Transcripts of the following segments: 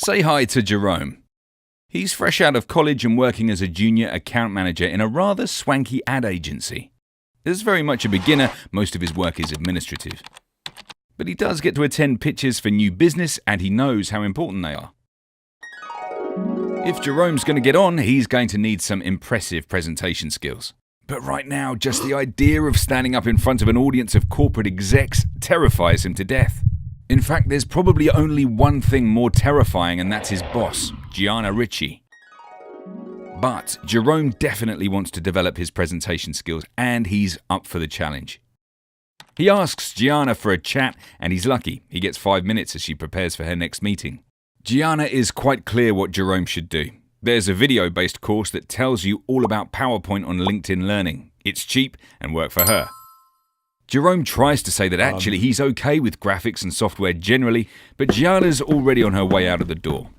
Say hi to Jerome. He's fresh out of college and working as a junior account manager in a rather swanky ad agency. As very much a beginner, most of his work is administrative. But he does get to attend pitches for new business and he knows how important they are. If Jerome's going to get on, he's going to need some impressive presentation skills. But right now, just the idea of standing up in front of an audience of corporate execs terrifies him to death. In fact, there's probably only one thing more terrifying, and that's his boss, Gianna Ricci. But Jerome definitely wants to develop his presentation skills, and he's up for the challenge. He asks Gianna for a chat, and he's lucky. He gets 5 minutes as she prepares for her next meeting. Gianna is quite clear what Jerome should do. There's a video-based course that tells you all about PowerPoint on LinkedIn Learning. It's cheap and worked for her. Jerome tries to say that actually he's okay with graphics and software generally, but Gianna's already on her way out of the door.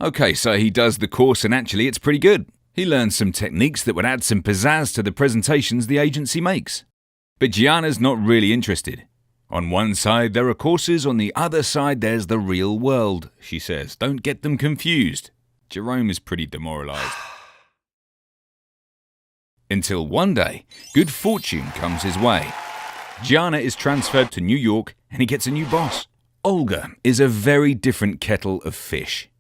Okay, so he does the course and actually it's pretty good. He learns some techniques that would add some pizzazz to the presentations the agency makes. But Gianna's not really interested. On one side there are courses, on the other side there's the real world, she says. Don't get them confused. Jerome is pretty demoralized. Until one day, good fortune comes his way. Gianna is transferred to New York and he gets a new boss. Olga is a very different kettle of fish.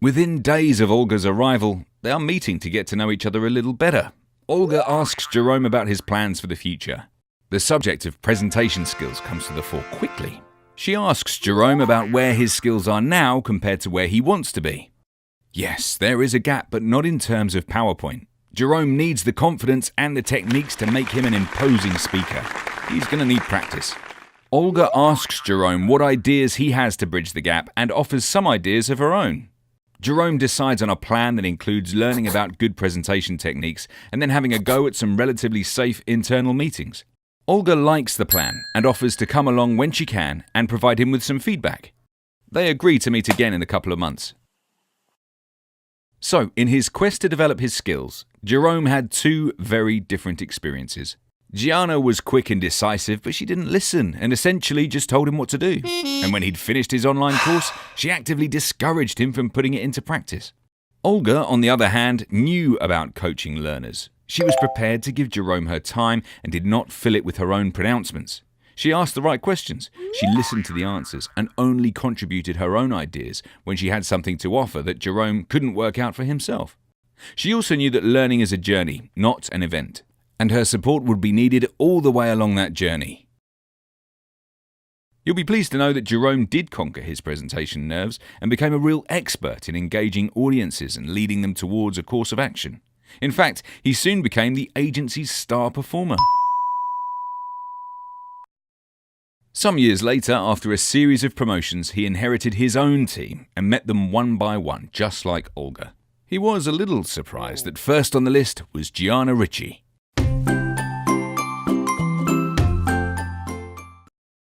Within days of Olga's arrival, they are meeting to get to know each other a little better. Olga asks Jerome about his plans for the future. The subject of presentation skills comes to the fore quickly. She asks Jerome about where his skills are now compared to where he wants to be. Yes, there is a gap, but not in terms of PowerPoint. Jerome needs the confidence and the techniques to make him an imposing speaker. He's going to need practice. Olga asks Jerome what ideas he has to bridge the gap and offers some ideas of her own. Jerome decides on a plan that includes learning about good presentation techniques and then having a go at some relatively safe internal meetings. Olga likes the plan and offers to come along when she can and provide him with some feedback. They agree to meet again in a couple of months. So, in his quest to develop his skills, Jerome had two very different experiences. Gianna was quick and decisive, but she didn't listen and essentially just told him what to do. And when he'd finished his online course, she actively discouraged him from putting it into practice. Olga, on the other hand, knew about coaching learners. She was prepared to give Jerome her time and did not fill it with her own pronouncements. She asked the right questions, she listened to the answers, and only contributed her own ideas when she had something to offer that Jerome couldn't work out for himself. She also knew that learning is a journey, not an event, and her support would be needed all the way along that journey. You'll be pleased to know that Jerome did conquer his presentation nerves and became a real expert in engaging audiences and leading them towards a course of action. In fact, he soon became the agency's star performer. Some years later, after a series of promotions, he inherited his own team and met them one by one, just like Olga. He was a little surprised that first on the list was Gianna Ricci.